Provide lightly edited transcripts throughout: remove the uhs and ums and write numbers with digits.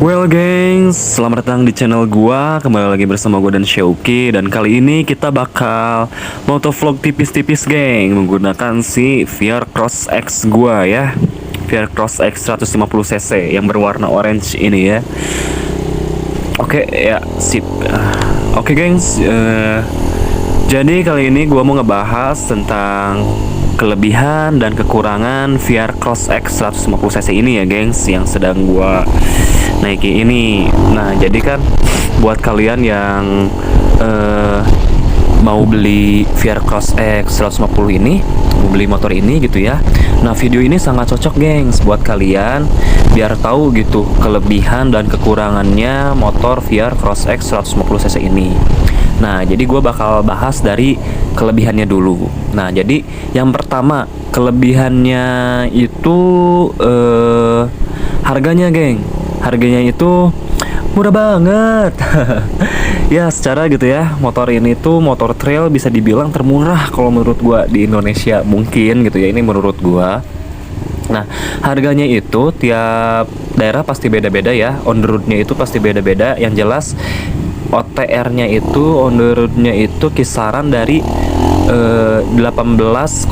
Well gengs, selamat datang di channel gua. Kembali lagi bersama gua dan Syauki. Dan kali ini kita bakal motovlog tipis-tipis geng, menggunakan si VR Cross X gua ya, VR Cross X 150cc yang berwarna orange ini ya. Oke ya, sip. Oke gengs, jadi kali ini gua mau ngebahas tentang kelebihan dan kekurangan VR Cross X 150cc ini ya gengs, yang sedang gua naiki ini. Nah jadi kan buat kalian yang mau beli VR Cross X 150 ini, mau beli motor ini gitu ya, nah video ini sangat cocok gengs buat kalian biar tahu gitu kelebihan dan kekurangannya motor VR Cross X 150cc ini. Nah jadi gue bakal bahas dari kelebihannya dulu. Nah jadi yang pertama, kelebihannya itu harganya geng. Harganya itu murah banget. Ya secara gitu ya, motor ini tuh motor trail bisa dibilang termurah kalau menurut gua di Indonesia mungkin gitu ya, ini menurut gua. Nah harganya itu tiap daerah pasti beda-beda ya, on the road-nya itu pasti beda-beda. Yang jelas OTR-nya itu, on the road-nya itu kisaran dari 18,5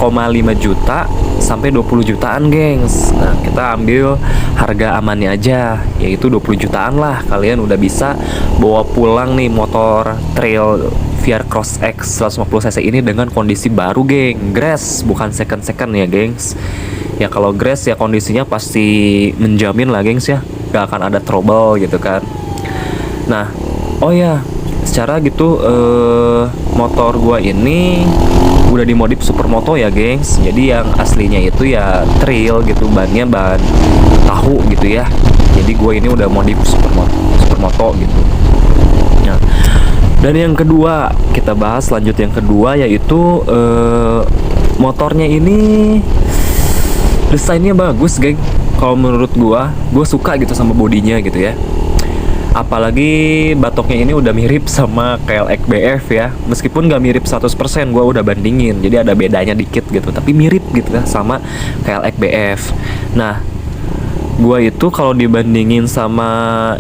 juta sampai 20 jutaan gengs. Nah kita ambil harga amannya aja, yaitu 20 jutaan lah. Kalian udah bisa bawa pulang nih motor trail VR Cross X 150cc ini dengan kondisi baru geng, grass bukan second ya gengs. Ya kalau grass ya kondisinya pasti menjamin lah gengs ya, gak akan ada trouble gitu kan. Nah oh ya, secara gitu motor gua ini udah dimodif supermoto ya gengs. Jadi yang aslinya itu ya trail gitu, bannya ban tahu gitu ya. Jadi gua ini udah modif supermoto gitu. Nah, dan yang kedua, kita bahas lanjut yang kedua, yaitu motornya ini desainnya bagus geng. Kalau menurut gua suka gitu sama bodinya gitu ya. Apalagi batoknya ini udah mirip sama KLX BF ya. Meskipun gak mirip 100%, gue udah bandingin, jadi ada bedanya dikit gitu, tapi mirip gitu ya sama KLX BF. Nah gue itu kalau dibandingin sama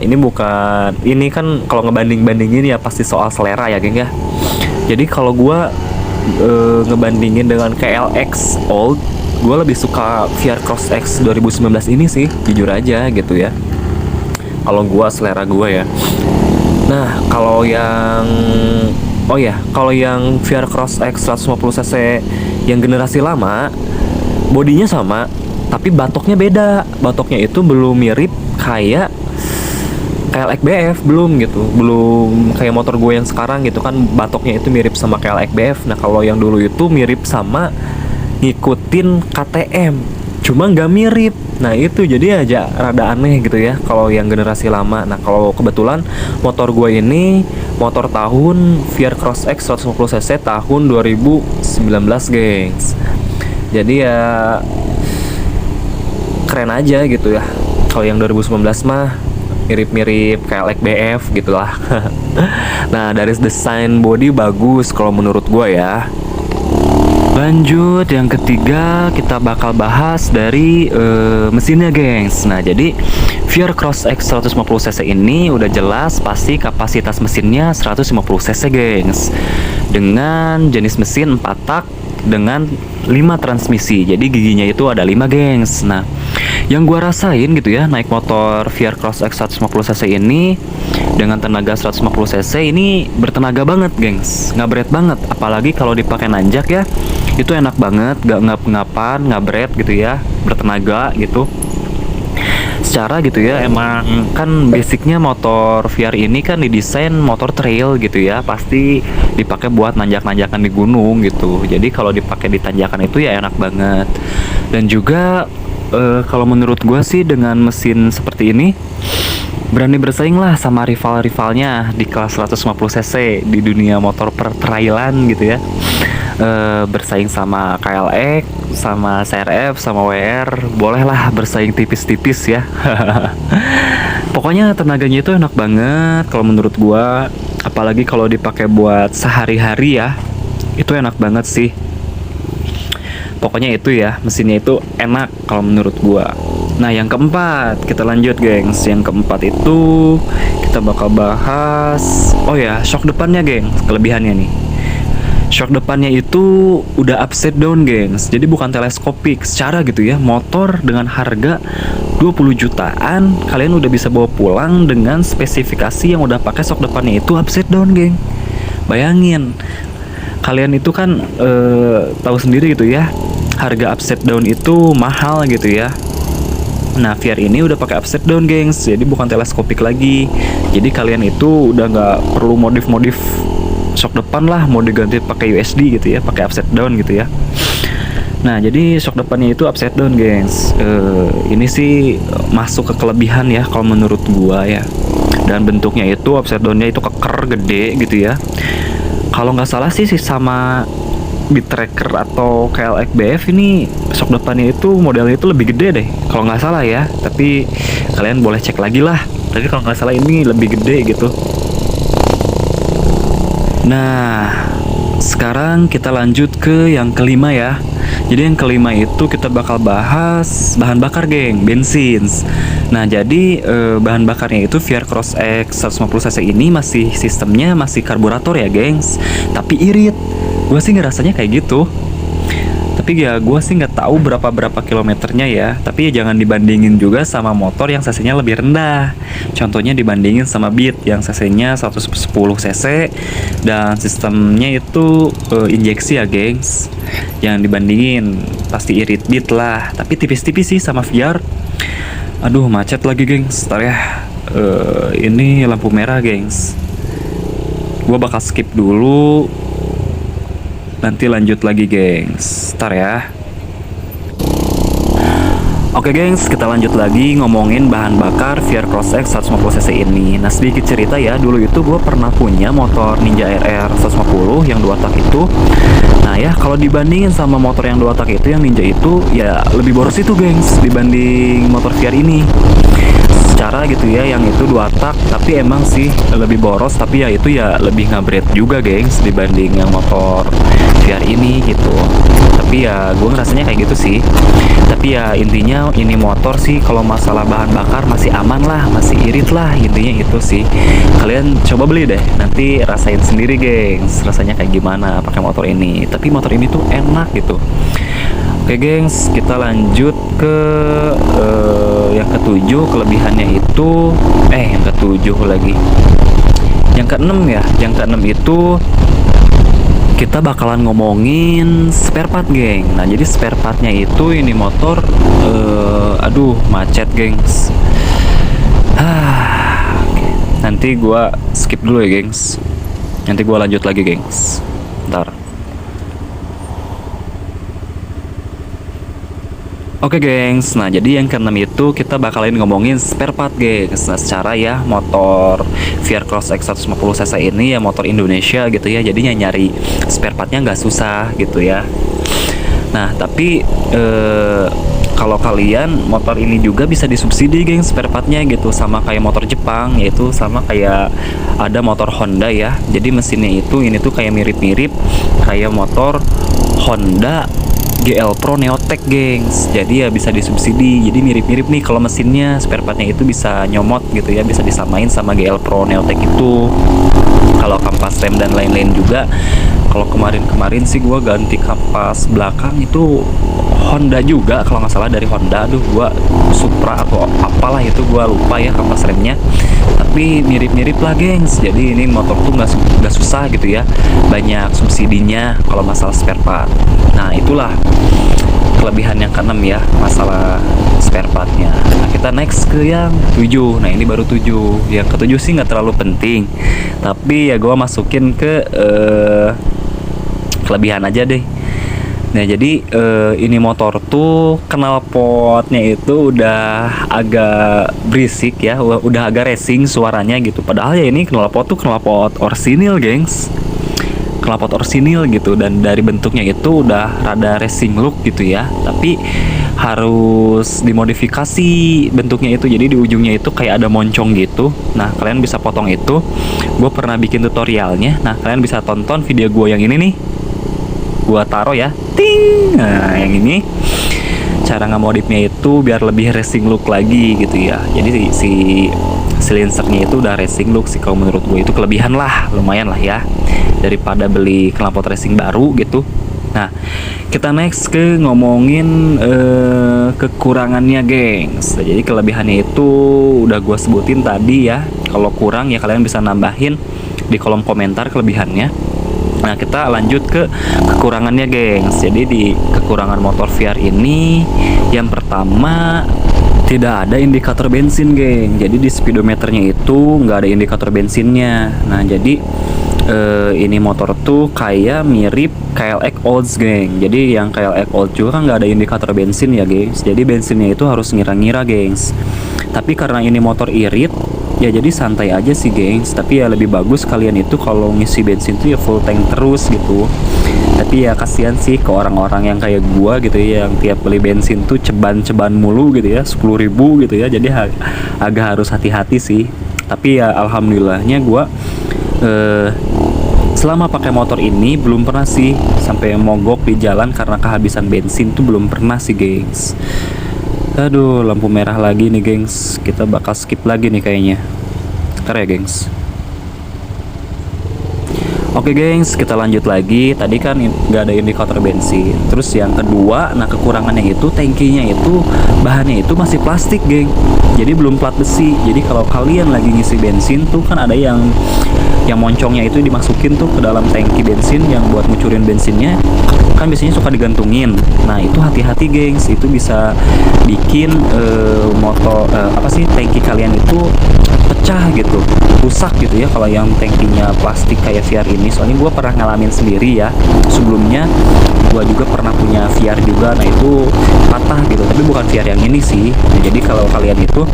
ini, bukan ini kan, kalau ngebandingin ya pasti soal selera ya geng ya. Jadi kalau gue ngebandingin dengan KLX Old, gue lebih suka VR Cross X 2019 ini sih, jujur aja gitu ya, kalau gua, selera gua ya. Nah kalau yang kalau yang VR Cross X 150cc yang generasi lama, bodinya sama tapi batoknya beda. Batoknya itu belum mirip kayak KLX BF, belum gitu, belum kayak motor gue yang sekarang gitu kan, batoknya itu mirip sama KLX BF. Nah kalau yang dulu itu mirip sama ngikutin KTM, cuma nggak mirip. Nah itu jadi aja rada aneh gitu ya kalau yang generasi lama. Nah kalau kebetulan motor gue ini motor tahun VR Cross X 150cc tahun 2019 gengs. Jadi ya keren aja gitu ya. Kalau yang 2019 mah mirip-mirip kayak BF gitulah. Nah dari desain body bagus kalau menurut gue ya. Lanjut yang ketiga, kita bakal bahas dari mesinnya gengs. Nah jadi VR Cross X 150cc ini udah jelas pasti kapasitas mesinnya 150cc gengs, dengan jenis mesin 4 tak dengan 5 transmisi. Jadi giginya itu ada 5 gengs. Nah yang gua rasain gitu ya naik motor VR Cross X 150cc ini dengan tenaga 150cc ini bertenaga banget gengs, ngabret banget. Apalagi kalau dipakai nanjak ya, itu enak banget, gak ngap-ngapan, ngabret gitu ya, bertenaga gitu. Secara gitu ya, emang kan basicnya motor VR ini kan didesain motor trail gitu ya, pasti dipakai buat nanjak-nanjakan di gunung gitu. Jadi kalau dipakai di tanjakan itu ya enak banget. Dan juga kalau menurut gue sih dengan mesin seperti ini berani bersaing lah sama rival-rivalnya di kelas 150cc di dunia motor pertrailan gitu ya. Bersaing sama KLX, sama CRF, sama WR, bolehlah bersaing tipis-tipis ya. Pokoknya tenaganya itu enak banget kalau menurut gua, apalagi kalau dipakai buat sehari-hari ya, itu enak banget sih. Pokoknya itu ya, mesinnya itu enak kalau menurut gua. Nah, yang keempat, kita lanjut, gengs. Yang keempat itu kita bakal bahas, oh ya, shock depannya, geng. Kelebihannya nih. Shock depannya itu udah upside down, gengs. Jadi bukan teleskopik secara gitu ya. Motor dengan harga 20 jutaan, kalian udah bisa bawa pulang dengan spesifikasi yang udah pakai shock depannya itu upside down, geng. Bayangin, kalian itu kan tahu sendiri gitu ya, harga upside down itu mahal gitu ya. Nah, VR ini udah pakai upside down, gengs. Jadi bukan teleskopik lagi. Jadi kalian itu udah nggak perlu modif-modif shock depan lah, mau diganti pakai USD gitu ya, pakai upside down gitu ya. Nah, jadi shock depannya itu upside down, gengs. Ini sih masuk ke kelebihan ya kalau menurut gua ya. Dan bentuknya itu upside downnya itu keker gede gitu ya. Kalau nggak salah sih sama Beat Tracker atau KLX BF ini shock depannya itu modelnya itu lebih gede deh kalau nggak salah ya, tapi kalian boleh cek lagi lah. Tapi kalau nggak salah ini lebih gede gitu. Nah, sekarang kita lanjut ke yang kelima ya. Jadi yang kelima itu kita bakal bahas bahan bakar, geng, bensin. Nah, jadi bahan bakarnya itu VR Cross X 150cc ini masih sistemnya masih karburator ya, gengs. Tapi irit. Gue sih ngerasanya kayak gitu. Tapi ya gue sih nggak tahu berapa kilometernya ya. Tapi ya jangan dibandingin juga sama motor yang cc-nya lebih rendah. Contohnya dibandingin sama Beat yang cc-nya 110 cc dan sistemnya itu injeksi ya, gengs. Jangan dibandingin, pasti irit Beat lah. Tapi tipis-tipis sih sama VR. Aduh, macet lagi, gengs. Ntar ya, ini lampu merah, gengs. Gue bakal skip dulu. Nanti lanjut lagi, gengs. Ntar ya. Oke, gengs, kita lanjut lagi ngomongin bahan bakar VR Cross X 150cc ini. Nah, sedikit cerita ya, dulu itu gue pernah punya motor Ninja RR 150 yang 2 tak itu. Nah ya, kalau dibandingin sama motor yang 2 tak itu, yang Ninja itu ya lebih boros itu, gengs, dibanding motor VR ini. Secara gitu ya, yang itu 2 tak tapi emang sih lebih boros, tapi ya itu ya lebih ngabret juga, gengs, dibanding yang motor VR ini gitu. Tapi ya gue ngerasanya kayak gitu sih. Tapi ya intinya ini motor sih kalau masalah bahan bakar masih aman lah, masih irit lah, intinya itu sih. Kalian coba beli deh, nanti rasain sendiri, gengs, rasanya kayak gimana pakai motor ini. Tapi motor ini tuh enak gitu. Oke, gengs, kita lanjut ke yang ketujuh. Kelebihannya itu yang ketujuh lagi, yang keenam ya. Yang keenam itu kita bakalan ngomongin spare part, geng. Nah, jadi spare partnya itu ini motor aduh, macet, gengs. Okay. Nanti gua skip dulu ya, gengs. Nanti gua lanjut lagi, gengs. Ntar. Oke, gengs, nah jadi yang keenam itu kita bakalan ngomongin spare part, gengs. Nah, secara ya motor VR Cross X 150cc ini ya motor Indonesia gitu ya, jadinya nyari spare partnya nggak susah gitu ya. Nah, tapi kalau kalian motor ini juga bisa disubsidi, gengs, spare partnya gitu, sama kayak motor Jepang, yaitu sama kayak ada motor Honda ya. Jadi mesinnya itu ini tuh kayak mirip-mirip kayak motor Honda GL Pro Neotech, gengs. Jadi ya bisa disubsidi. Jadi mirip-mirip nih kalau mesinnya, spare partnya itu bisa nyomot gitu ya, bisa disamain sama GL Pro Neotech itu. Kalau kampas rem dan lain-lain juga. Kalau kemarin sih gue ganti kampas belakang itu Honda juga, kalau nggak salah dari Honda. Aduh, gue Supra atau apalah itu, gue lupa ya kampas remnya. Tapi mirip-mirip lah, gengs. Jadi ini motor tuh nggak susah gitu ya, banyak subsidinya kalau masalah spare part. Nah, itulah kelebihan yang keenam ya, masalah spare partnya. Nah, kita next ke yang 7. Nah, ini baru 7. Yang ke-7 sih nggak terlalu penting, tapi ya gue masukin ke kelebihan aja deh. Nah, jadi ini motor tuh knalpotnya itu udah agak berisik ya, udah agak racing suaranya gitu. Padahal ya ini knalpot tuh knalpot orsinil, gengs. Knalpot orsinil gitu, dan dari bentuknya itu udah rada racing look gitu ya. Tapi harus dimodifikasi bentuknya itu, jadi di ujungnya itu kayak ada moncong gitu. Nah, kalian bisa potong itu. Gue pernah bikin tutorialnya. Nah, kalian bisa tonton video gue yang ini nih. Gua taruh ya, ting. Nah, yang ini cara ngemodifnya itu biar lebih racing look lagi gitu ya. Jadi si silencernya itu udah racing look sih, kalau menurut gue itu kelebihan lah, lumayan lah ya, daripada beli knalpot racing baru gitu. Nah, kita next ke ngomongin kekurangannya, gengs. Jadi kelebihannya itu udah gue sebutin tadi ya. Kalau kurang ya kalian bisa nambahin di kolom komentar kelebihannya. Nah, kita lanjut ke kekurangannya, gengs. Jadi di kekurangan motor VR ini, yang pertama tidak ada indikator bensin, geng. Jadi di speedometernya itu nggak ada indikator bensinnya. Nah, jadi ini motor tuh kayak mirip KLX Olds, geng. Jadi yang KLX Olds juga kan nggak ada indikator bensin ya, gengs. Jadi bensinnya itu harus ngira-ngira, gengs. Tapi karena ini motor irit, ya jadi santai aja sih, gengs. Tapi ya lebih bagus kalian itu kalau ngisi bensin tuh ya full tank terus gitu. Tapi ya kasihan sih ke orang-orang yang kayak gua gitu ya, yang tiap beli bensin tuh ceban-ceban mulu gitu ya, 10.000 gitu ya. Jadi agak harus hati-hati sih. Tapi ya alhamdulillahnya gua selama pakai motor ini belum pernah sih sampai mogok di jalan karena kehabisan bensin tuh belum pernah sih, gengs. Aduh, lampu merah lagi nih, gengs. Kita bakal skip lagi nih kayaknya. Ntar ya, gengs. Oke, gengs, kita lanjut lagi. Tadi kan nggak ada indikator bensin. Terus yang kedua, nah kekurangannya itu tangkinya itu bahannya itu masih plastik, geng. Jadi belum plat besi. Jadi kalau kalian lagi ngisi bensin tuh kan ada yang moncongnya itu dimasukin tuh ke dalam tangki bensin yang buat ngucurin bensinnya. Kan biasanya suka digantungin. Nah, itu hati-hati, gengs. Itu bisa bikin motor tangki kalian itu pecah gitu, rusak gitu ya kalau yang tangkinya plastik kayak VR ini. Soalnya gue pernah ngalamin sendiri ya, sebelumnya gue juga pernah punya VR juga. Nah, itu patah gitu, tapi bukan VR yang ini sih. Nah, jadi kalau kalian itu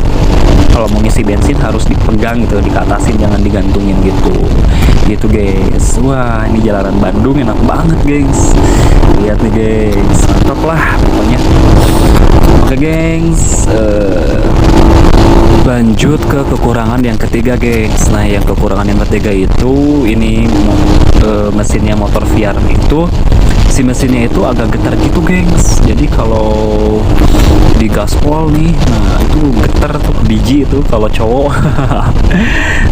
kalau mau ngisi bensin harus dipegang gitu, dikatasin, jangan digantungin gitu guys. Wah, ini jalanan Bandung enak banget, gengs. Lihat nih, gengs, mantap lah pokoknya. Oke, gengs, lanjut ke kekurangan yang ketiga, gengs. Nah, yang kekurangan yang ketiga itu ini mesinnya motor VR itu, si mesinnya itu agak getar gitu, gengs. Jadi kalau di gaspol nih, nah itu getar tuh, biji itu kalau cowok.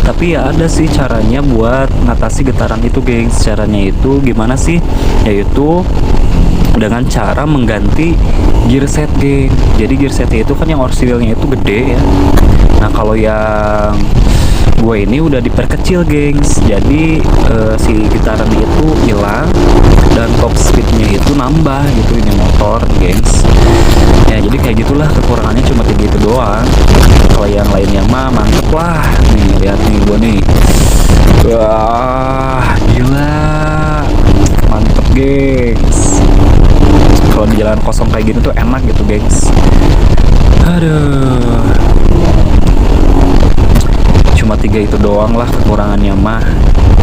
Tapi ya ada sih caranya buat ngatasi getaran itu, gengs. Caranya itu gimana sih? Yaitu dengan cara mengganti gear set, geng. Jadi gear setnya itu kan yang orsilnya itu gede ya. Nah, kalau yang gue ini udah diperkecil, gengs. Jadi si getaran itu hilang dan top speednya itu nambah gitu ini motor, gengs. Ya jadi kayak gitulah, kekurangannya cuma gitu doang. Kalau yang lainnya mah mantep lah. Nih lihat nih gue nih. Wah, gila, mantep, gengs. Kalau di jalan kosong kayak gini tuh enak gitu, gengs. Aduh, cuma 3 itu doang lah kekurangannya mah.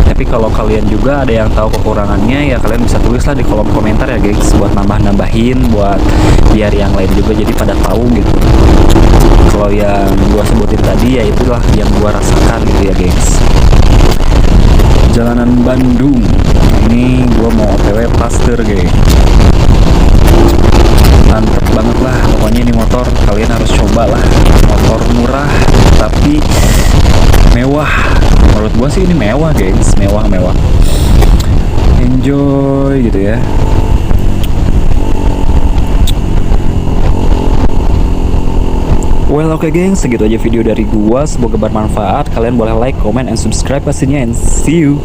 Tapi kalau kalian juga ada yang tahu kekurangannya, ya kalian bisa tulis lah di kolom komentar ya, gengs, buat nambah-nambahin, buat biar yang lain juga jadi pada tahu gitu. Kalau yang gua sebutin tadi ya itulah yang gua rasakan gitu ya, gengs. Jalanan Bandung. Nah, ini gua mau OTW Pasteur, gengs. Mantep banget lah pokoknya ini motor, kalian harus coba lah. Motor murah tapi mewah. Menurut gua sih ini mewah, gengs. Mewah. Enjoy gitu ya. Well, oke, gengs, segitu aja video dari gua. Semoga bermanfaat. Kalian boleh like, comment, and subscribe pastinya, and see you.